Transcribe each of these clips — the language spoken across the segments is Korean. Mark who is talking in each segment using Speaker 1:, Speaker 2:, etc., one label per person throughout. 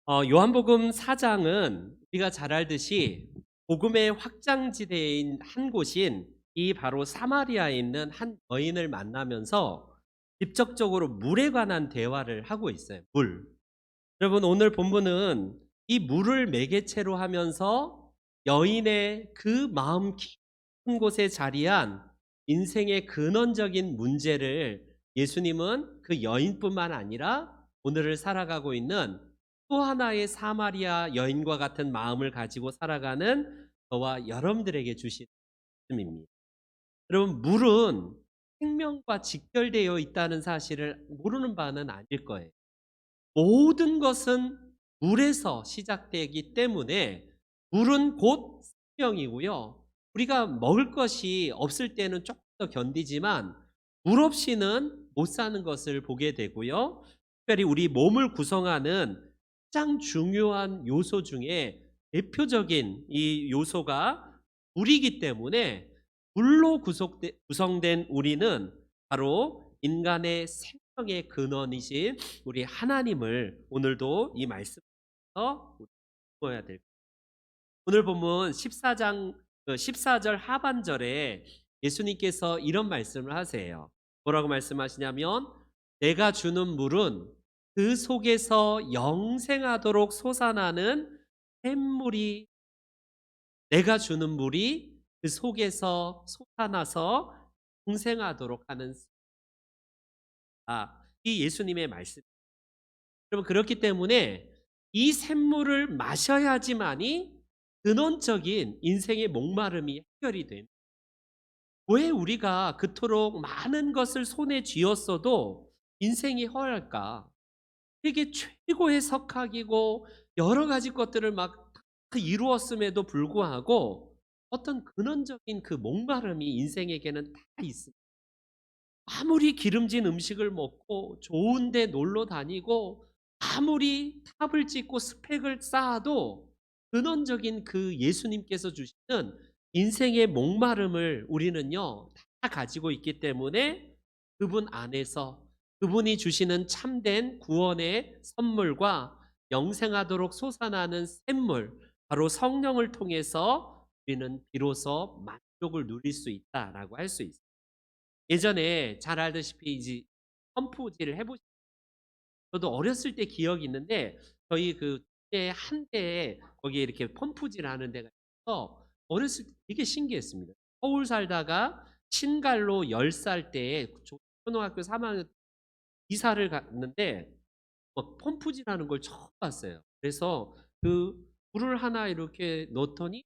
Speaker 1: 요한복음 4장은 우리가 잘 알듯이 복음의 확장지대인 한 곳인 이 바로 사마리아에 있는 한 여인을 만나면서 직접적으로 물에 관한 대화를 하고 있어요. 물. 여러분 오늘 본문은 이 물을 매개체로 하면서 여인의 그 마음 깊은 곳에 자리한 인생의 근원적인 문제를 예수님은 그 여인뿐만 아니라 오늘을 살아가고 있는 또 하나의 사마리아 여인과 같은 마음을 가지고 살아가는 저와 여러분들에게 주신 말씀입니다. 여러분 물은 생명과 직결되어 있다는 사실을 모르는 바는 아닐 거예요. 모든 것은 물에서 시작되기 때문에 물은 곧 생명이고요. 우리가 먹을 것이 없을 때는 조금 더 견디지만 물 없이는 못 사는 것을 보게 되고요. 특별히 우리 몸을 구성하는 가장 중요한 요소 중에 대표적인 이 요소가 물이기 때문에 물로 구성된 우리는 바로 인간의 생명의 근원이신 우리 하나님을 오늘도 이 말씀에서 보야 될. 오늘 본문 14장 14절 하반절에 예수님께서 이런 말씀을 하세요. 뭐라고 말씀하시냐면 내가 주는 물은 그 속에서 영생하도록 솟아나는 샘물이 내가 주는 물이 그 속에서 솟아나서 영생하도록 하는 이 예수님의 말씀. 여러분 그렇기 때문에 이 샘물을 마셔야지만이 근원적인 인생의 목마름이 해결이 됩니다. 왜 우리가 그토록 많은 것을 손에 쥐었어도 인생이 허할까? 세계 최고의 석학이고 여러 가지 것들을 막 다 이루었음에도 불구하고 어떤 근원적인 그 목마름이 인생에게는 다 있습니다. 아무리 기름진 음식을 먹고 좋은 데 놀러 다니고 아무리 탑을 짓고 스펙을 쌓아도 근원적인 그 예수님께서 주시는 인생의 목마름을 우리는요 다 가지고 있기 때문에 그분 안에서 그분이 주시는 참된 구원의 선물과 영생하도록 솟아나는 샘물 바로 성령을 통해서 우리는 비로소 만족을 누릴 수 있다라고 할 수 있습니다. 예전에 잘 알다시피 이제 펌프질을 해 보시 저도 어렸을 때 기억이 있는데 저희 그때 한대에 거기에 이렇게 펌프질하는 데가 있어서 어렸을 때 되게 신기했습니다. 서울 살다가 친갈로 10살 때에 초등학교 3 학년 이사를 갔는데 펌프질하는 걸 처음 봤어요. 그래서 그 불을 하나 이렇게 넣더니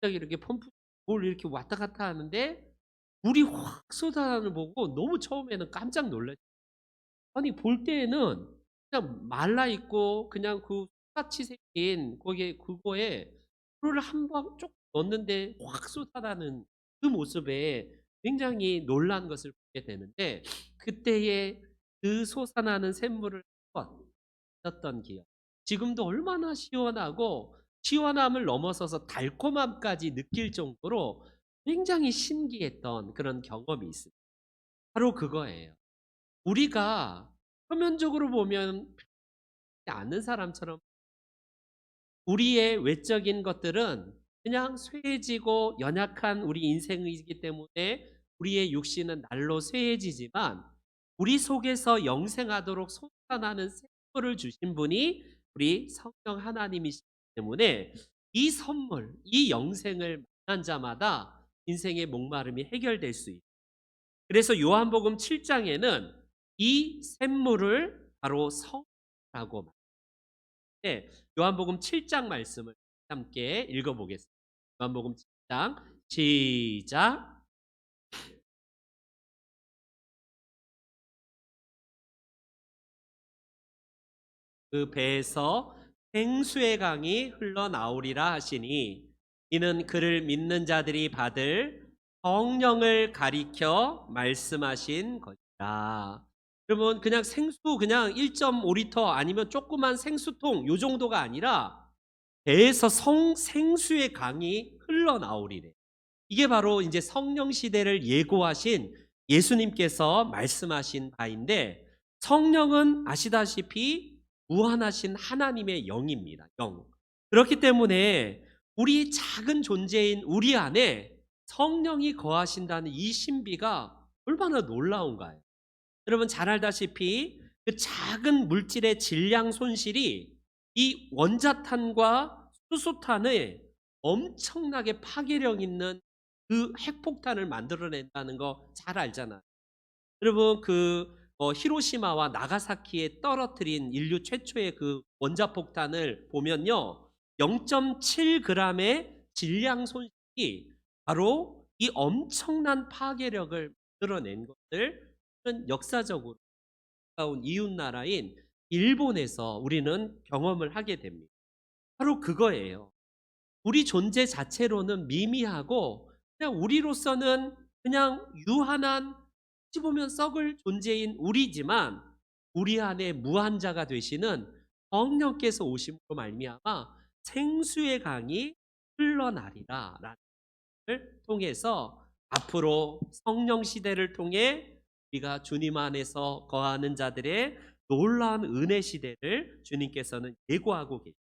Speaker 1: 갑자기 이렇게 펌프 뭘 이렇게 왔다 갔다 하는데 물이 확 쏟아나는 걸 보고 너무 처음에는 깜짝 놀랐 아니 볼 때에는 그냥 말라 있고 그냥 그 똑같이 생긴 거기에 그거에 물을 한 방 쪽 넣었는데 확 쏟아나는 그 모습에 굉장히 놀란 것을 보게 되는데 그때의 그 솟아나는 샘물을 한번 마셨던 기억. 지금도 얼마나 시원하고 시원함을 넘어서서 달콤함까지 느낄 정도로 굉장히 신기했던 그런 경험이 있습니다. 바로 그거예요. 우리가 표면적으로 보면 않는 사람처럼 우리의 외적인 것들은 그냥 쇠해지고 연약한 우리 인생이기 때문에 우리의 육신은 날로 쇠해지지만 우리 속에서 영생하도록 솟아나는 생물을 주신 분이 우리 성령 하나님이시기 때문에 이 선물, 이 영생을 만난 자마다 인생의 목마름이 해결될 수 있어요. 그래서 요한복음 7장에는 이 샘물을 바로 성이라고 말하는데 요한복음 7장 말씀을 함께 읽어보겠습니다. 요한복음 7장 시작. 그 배에서 생수의 강이 흘러나오리라 하시니 이는 그를 믿는 자들이 받을 성령을 가리켜 말씀하신 것이라. 여러분 그냥 생수 그냥 1.5리터 아니면 조그만 생수통 요 정도가 아니라 배에서 생수의 강이 흘러나오리래. 이게 바로 이제 성령 시대를 예고하신 예수님께서 말씀하신 바인데 성령은 아시다시피 무한하신 하나님의 영입니다. 영. 그렇기 때문에 우리 작은 존재인 우리 안에 성령이 거하신다는 이 신비가 얼마나 놀라운가요. 여러분 잘 알다시피 그 작은 물질의 질량 손실이 이 원자탄과 수소탄에 엄청나게 파괴력 있는 그 핵폭탄을 만들어낸다는 거 잘 알잖아요. 여러분 히로시마와 나가사키에 떨어뜨린 인류 최초의 그 원자폭탄을 보면요. 0.7 그램의 질량 손실이 바로 이 엄청난 파괴력을 만들어낸 것을 역사적으로 가까운 이웃 나라인 일본에서 우리는 경험을 하게 됩니다. 바로 그거예요. 우리 존재 자체로는 미미하고 그냥 우리로서는 그냥 유한한 어찌 보면 썩을 존재인 우리지만 우리 안에 무한자가 되시는 성령께서 오심으로 말미암아 생수의 강이 흘러나리라라는 을 통해서 앞으로 성령 시대를 통해 우리가 주님 안에서 거하는 자들의 놀라운 은혜 시대를 주님께서는 예고하고 계십니다.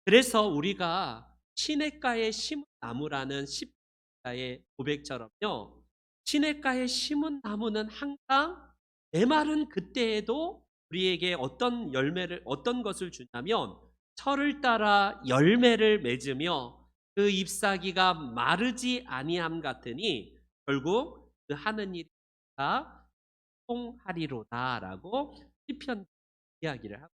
Speaker 1: 그래서 우리가 시냇가에 심은 나무라는 십자의 고백처럼요. 시냇가에 심은 나무는 항상 메마른 그때에도 우리에게 어떤 것을 주냐면 철을 따라 열매를 맺으며 그 잎사귀가 마르지 아니함 같으니 결국 그 하는 일이 다 통하리로다라고 시편 이야기를 하고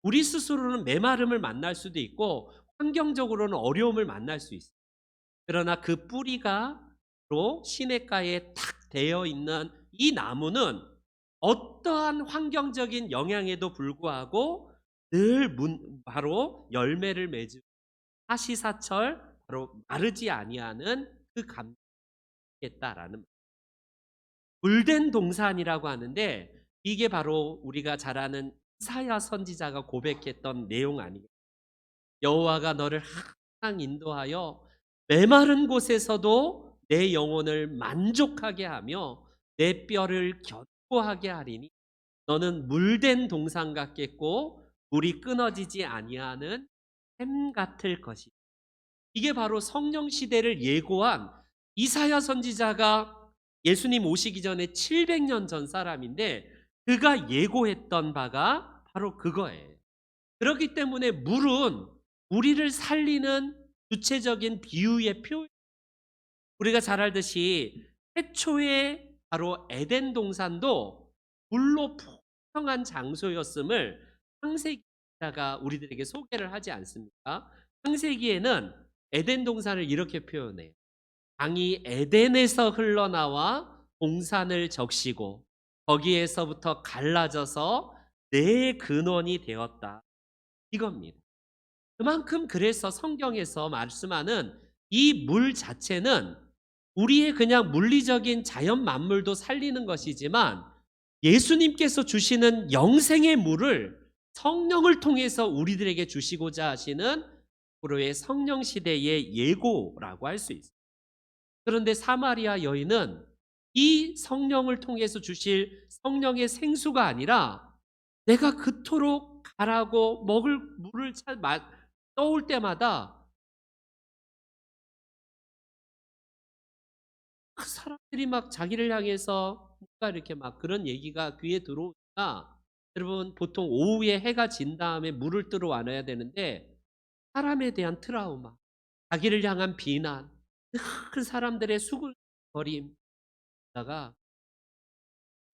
Speaker 1: 우리 스스로는 메마름을 만날 수도 있고 환경적으로는 어려움을 만날 수 있어요. 그러나 그 뿌리가 로 시냇가에 탁 되어 있는 이 나무는 어떠한 환경적인 영향에도 불구하고 늘 바로 열매를 맺으 사시사철 바로 마르지 아니하는 그 감겠다라는 물된 동산이라고 하는데 이게 바로 우리가 잘 아는 이사야 선지자가 고백했던 내용 아니겠어요. 여호와가 너를 항상 인도하여 메마른 곳에서도 내 영혼을 만족하게 하며 내 뼈를 견고하게 하리니 너는 물된 동산 같겠고 물이 끊어지지 아니하는 샘 같을 것이다. 이게 바로 성령 시대를 예고한 이사야 선지자가 예수님 오시기 전에 700년 전 사람인데 그가 예고했던 바가 바로 그거예요. 그렇기 때문에 물은 우리를 살리는 구체적인 비유의 표 우리가 잘 알듯이 최초의 바로 에덴 동산도 물로 풍성한 장소였음을 창세기 기자가 우리들에게 소개를 하지 않습니까? 창세기에는 에덴 동산을 이렇게 표현해요. 강이 에덴에서 흘러나와 동산을 적시고 거기에서부터 갈라져서 내 근원이 되었다. 이겁니다. 그만큼 그래서 성경에서 말씀하는 이 물 자체는 우리의 그냥 물리적인 자연 만물도 살리는 것이지만 예수님께서 주시는 영생의 물을 성령을 통해서 우리들에게 주시고자 하시는 앞으로의 성령 시대의 예고라고 할 수 있습니다. 그런데 사마리아 여인은 이 성령을 통해서 주실 성령의 생수가 아니라 내가 그토록 가라고 먹을 물을 떠올 때마다 그 사람들이 막 자기를 향해서 뭔가 이렇게 막 그런 얘기가 귀에 들어오니까 여러분 보통 오후에 해가 진 다음에 물을 뜨러 와야 되는데 사람에 대한 트라우마, 자기를 향한 비난, 그 사람들의 수군거림다가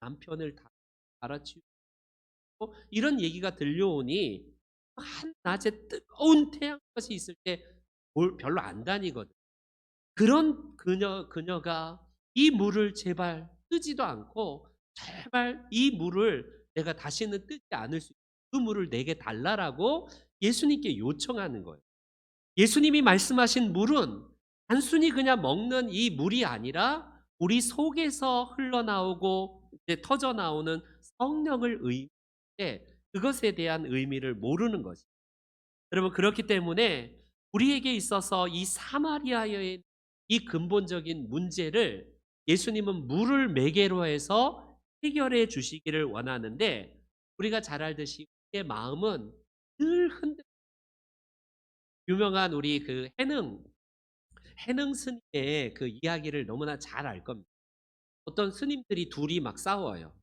Speaker 1: 남편을 다 갈아치우고 이런 얘기가 들려오니 한낮에 뜨거운 태양볕이 있을 때 별로 안 다니거든. 그런 그녀가 이 물을 제발 뜨지도 않고 제발 이 물을 내가 다시는 뜨지 않을 수 있게 그 물을 내게 달라라고 예수님께 요청하는 거예요. 예수님이 말씀하신 물은 단순히 그냥 먹는 이 물이 아니라 우리 속에서 흘러나오고 이제 터져 나오는 성령을 의미해 그것에 대한 의미를 모르는 거죠. 여러분 그렇기 때문에 우리에게 있어서 이 사마리아의 이 근본적인 문제를 예수님은 물을 매개로 해서 해결해 주시기를 원하는데 우리가 잘 알듯이 우리의 마음은 늘 흔들 유명한 우리 그 해능 스님의 그 이야기를 너무나 잘 알 겁니다. 어떤 스님들이 둘이 막 싸워요.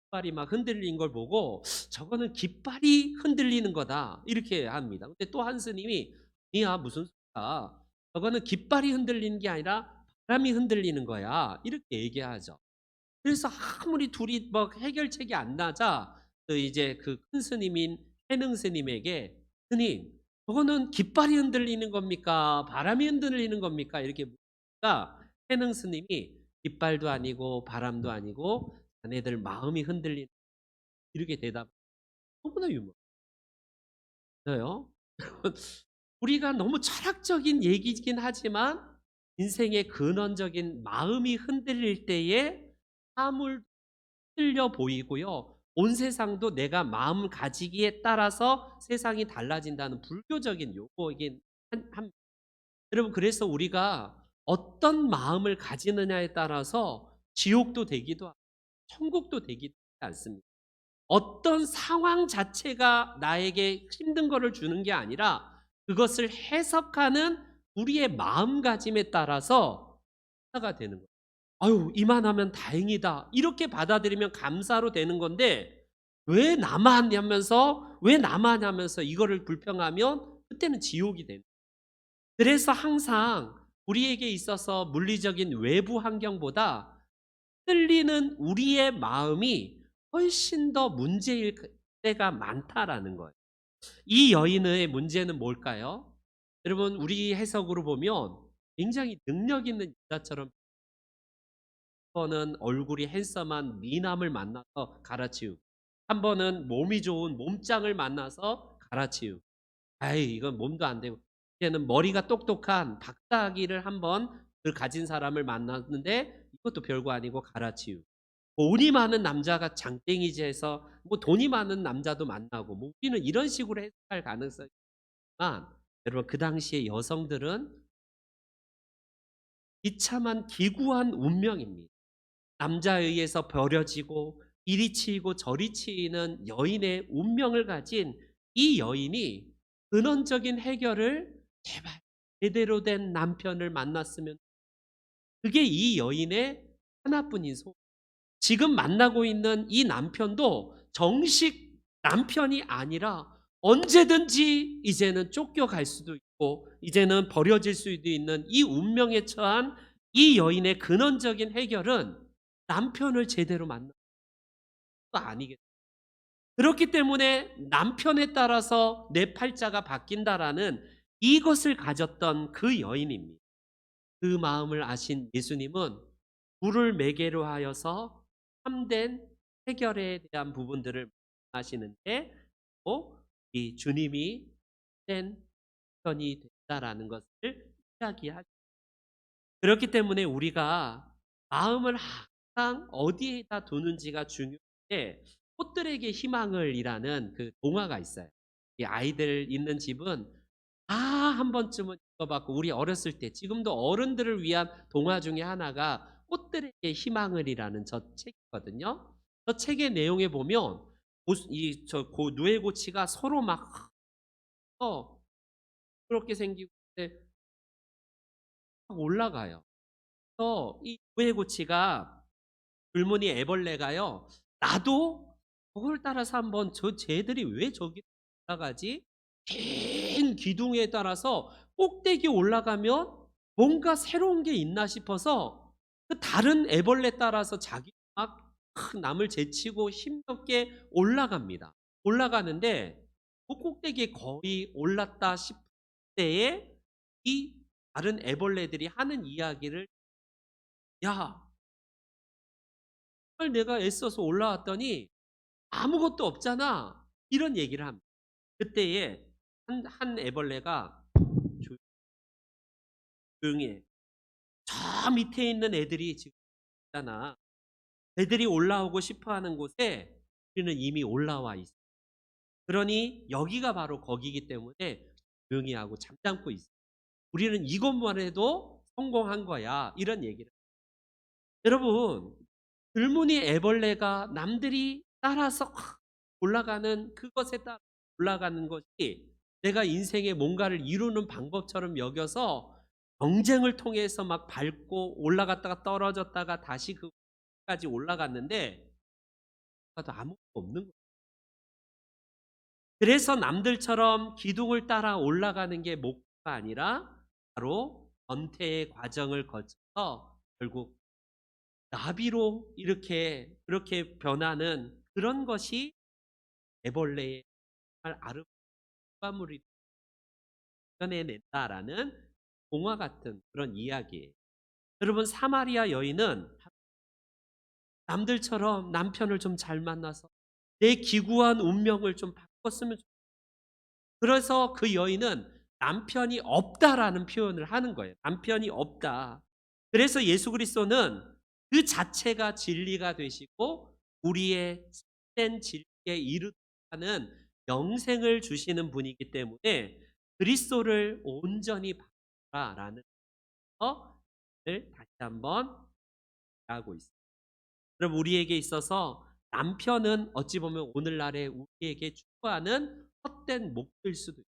Speaker 1: 깃발이 막 흔들린 걸 보고 "저거는 깃발이 흔들리는 거다." 이렇게 합니다. 근데 또 한 스님이 "아니야. 무슨 소리야. 저거는 깃발이 흔들리는 게 아니라 바람이 흔들리는 거야." 이렇게 얘기하죠. 그래서 아무리 둘이 막 해결책이 안 나자 그 이제 그 큰 스님인 해능 스님에게 "스님, 저거는 깃발이 흔들리는 겁니까? 바람이 흔들리는 겁니까?" 이렇게 묻니까 해능 스님이 "깃발도 아니고 바람도 아니고 자네들 마음이 흔들리는" 이렇게 대답. 너무나 유머요. 우리가 너무 철학적인 얘기이긴 하지만 인생의 근원적인 마음이 흔들릴 때에 사물 흔들려 보이고요. 온 세상도 내가 마음 가지기에 따라서 세상이 달라진다는 불교적인 요거이긴 한 여러분, 그래서 우리가 어떤 마음을 가지느냐에 따라서 지옥도 되기도 하고 천국도 되기도 하지 않습니다. 어떤 상황 자체가 나에게 힘든 거를 주는 게 아니라 그것을 해석하는 우리의 마음가짐에 따라서 하가 되는 거예요. '아유 이만하면 다행이다.' 이렇게 받아들이면 감사로 되는 건데 왜 나만 하면서 왜 나만 하면서 이거를 불평하면 그때는 지옥이 되는 거예요. 그래서 항상 우리에게 있어서 물리적인 외부 환경보다 흔들리는 우리의 마음이 훨씬 더 문제일 때가 많다라는 거예요. 이 여인의 문제는 뭘까요? 여러분, 우리 해석으로 보면 굉장히 능력 있는 여자처럼, 한 번은 얼굴이 핸섬한 미남을 만나서 갈아치우고 한 번은 몸이 좋은 몸짱을 만나서 갈아치우고, 아이 이건 몸도 안 되고, 이제는 머리가 똑똑한 박사학위를 한 번 그 가진 사람을 만났는데 이것도 별거 아니고 갈아치우고, 돈이 많은 남자가 장땡이지 해서 뭐 돈이 많은 남자도 만나고, 뭐 우리는 이런 식으로 해석할 가능성이 있지만 여러분, 그 당시에 여성들은 비참한 기구한 운명입니다. 남자에 의해서 버려지고 이리 치이고 저리 치이는 여인의 운명을 가진 이 여인이 근원적인 해결을 제발 제대로 된 남편을 만났으면, 그게 이 여인의 하나뿐인 소원. 지금 만나고 있는 이 남편도 정식 남편이 아니라 언제든지 이제는 쫓겨갈 수도 있고 이제는 버려질 수도 있는 이 운명에 처한 이 여인의 근원적인 해결은 남편을 제대로 만나는 거 아니겠어요. 그렇기 때문에 남편에 따라서 내 팔자가 바뀐다라는 이것을 가졌던 그 여인입니다. 그 마음을 아신 예수님은 물을 매개로 하여서 참된 해결에 대한 부분들을 하시는데, 이 주님이 참된 편이 된다라는 것을 이야기하죠. 그렇기 때문에 우리가 마음을 항상 어디에다 두는지가 중요한데, 꽃들에게 희망을이라는 그 동화가 있어요. 이 아이들 있는 집은 다 한 번쯤은 읽어봤고, 우리 어렸을 때 지금도 어른들을 위한 동화 중에 하나가 꽃들에게 희망을이라는 저 책이거든요. 저 책의 내용에 보면 누에고치가 서로 막 그렇게 생기고 막 올라가요. 그래서 이 누에고치가, 줄무늬 애벌레가요, 나도 그걸 따라서 한번 저 쟤들이 왜 저기 올라가지? 긴 기둥에 따라서 꼭대기 올라가면 뭔가 새로운 게 있나 싶어서 그 다른 애벌레 따라서 자기 막 남을 제치고 힘겹게 올라갑니다. 올라가는데 그 꼭대기에 거의 올랐다 싶을 때에 이 다른 애벌레들이 하는 이야기를, "야, 정말 내가 애써서 올라왔더니 아무것도 없잖아." 이런 얘기를 합니다. 그때에 한 애벌레가 조용히 해. "저 밑에 있는 애들이 지금 있잖아. 애들이 올라오고 싶어 하는 곳에 우리는 이미 올라와 있어. 그러니 여기가 바로 거기이기 때문에 조용히 하고 잠잠고 있어. 우리는 이것만 해도 성공한 거야." 이런 얘기를. 여러분, 줄무늬 애벌레가 남들이 따라서 올라가는 그것에 따라 올라가는 것이 내가 인생에 뭔가를 이루는 방법처럼 여겨서 경쟁을 통해서 막 밟고 올라갔다가 떨어졌다가 다시 그까지 올라갔는데 도 아무것도 없는 거예요. 그래서 남들처럼 기둥을 따라 올라가는 게 목표가 아니라 바로 권태의 과정을 거쳐서 결국 나비로 이렇게 그렇게 변하는 그런 것이 애벌레의 정말 아름다운 결과물이 변해낸다라는 동화 같은 그런 이야기예요. 여러분 사마리아 여인은 남들처럼 남편을 좀 잘 만나서 내 기구한 운명을 좀 바꿨으면 그래서 그 여인은 남편이 없다라는 표현을 하는 거예요. 남편이 없다. 그래서 예수 그리스도는 그 자체가 진리가 되시고 우리의 참된 진리에 이르는 영생을 주시는 분이기 때문에 그리스도를 온전히 바라라는 것을 다시 한번 하고 있습니다. 그럼 우리에게 있어서 남편은 어찌 보면 오늘날의 우리에게 추구하는 헛된 목표일 수도 있어요.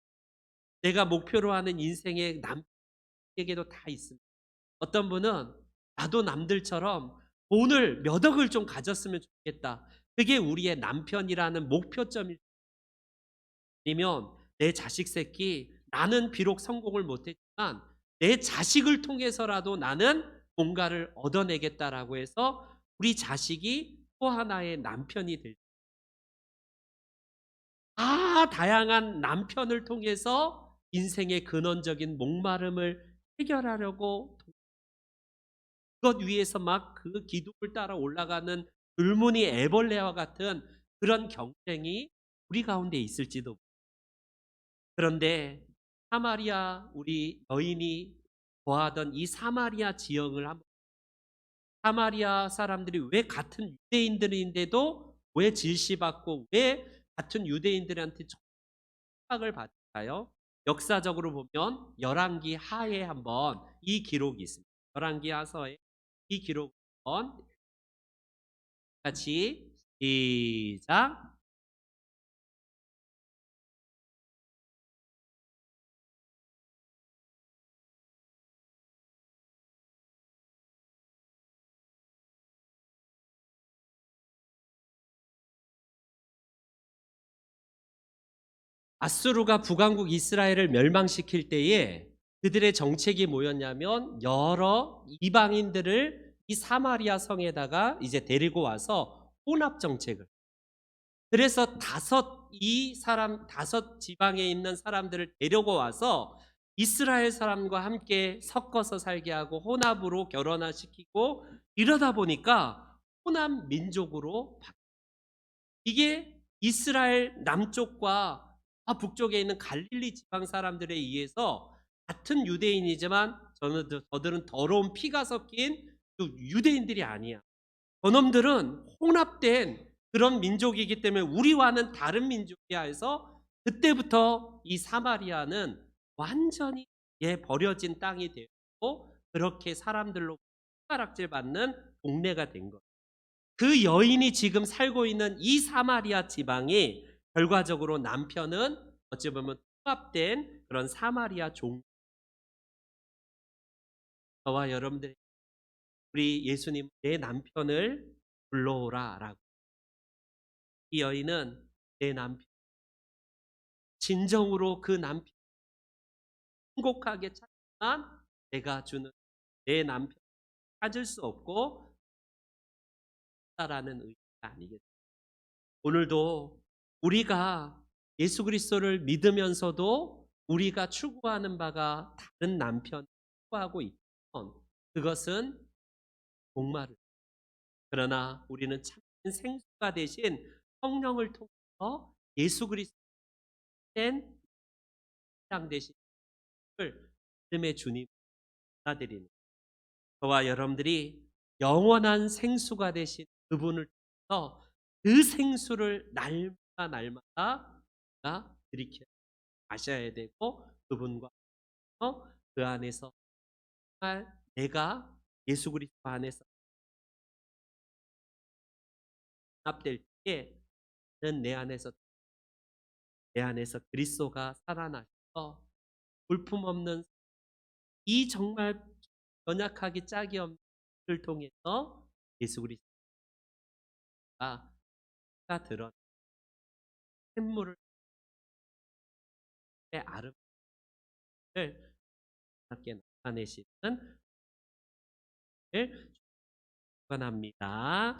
Speaker 1: 내가 목표로 하는 인생의 남에게도 다 있습니다. 어떤 분은 나도 남들처럼 돈을 몇 억을 좀 가졌으면 좋겠다. 그게 우리의 남편이라는 목표점일 아니면 내 자식 새끼 나는 비록 성공을 못했지만 내 자식을 통해서라도 나는 뭔가를 얻어내겠다라고 해서 우리 자식이 또 하나의 남편이 될 다양한 남편을 통해서 인생의 근원적인 목마름을 해결하려고 그것 위에서 막 그 기둥을 따라 올라가는 줄무늬 애벌레와 같은 그런 경쟁이 우리 가운데 있을지도. 그런데 사마리아 우리 여인이 거하던 이 사마리아 지역을 한번 사마리아 사람들이 왜 같은 유대인들인데도 왜 질시받고 왜 같은 유대인들한테 핍박을 받을까요? 역사적으로 보면 열왕기 하에 한번 이 기록이 있습니다. 열왕기 하서에 이 기록 한번 같이 시작. 아수르가 북왕국 이스라엘을 멸망시킬 때에 그들의 정책이 뭐였냐면 여러 이방인들을 이 사마리아 성에다가 이제 데리고 와서 혼합 정책을. 그래서 다섯 지방에 있는 사람들을 데리고 와서 이스라엘 사람과 함께 섞어서 살게 하고 혼합으로 결혼화시키고 이러다 보니까 혼합 민족으로 이게 이스라엘 남쪽과 북쪽에 있는 갈릴리 지방 사람들에 의해서 같은 유대인이지만 저들은 더러운 피가 섞인 그 유대인들이 아니야. 저놈들은 혼합된 그런 민족이기 때문에 우리와는 다른 민족이야 해서 그때부터 이 사마리아는 완전히 버려진 땅이 되고 그렇게 사람들로 손가락질 받는 동네가 된 거예요. 그 여인이 지금 살고 있는 이 사마리아 지방이 결과적으로 남편은 어찌 보면 통합된 그런 사마리아 종 저와 여러분들 우리 예수님 내 남편을 불러오라라고 이 여인은 내 남편 진정으로 그 남편 행복하게 찾지만 내가 주는 내 남편 찾을 수 없고 라는 의미가 아니겠습니까? 오늘도 우리가 예수 그리스도를 믿으면서도 우리가 추구하는 바가 다른 남편을 추구하고 있면 그것은 목마름. 그러나 우리는 참된 생수가 되신 성령을 통해서 예수 그리스도의 장 되신 을 믿음의 주님 받아들이는 저와 여러분들이 영원한 생수가 되신 그분을 통해서 그 생수를 날마다 날마다 우리가 들이켜 마셔야 되고 그분과 그 안에서 정말 내가 예수 그리스도 안에서 합될 때에 내 안에서 그리스도가 살아나셔서 볼품없는 이 정말 연약하기 짝이 없는 를 통해서 예수 그리스도가 드러낸 샘물을 아름을 함께 나타내시는 을 축원합니다.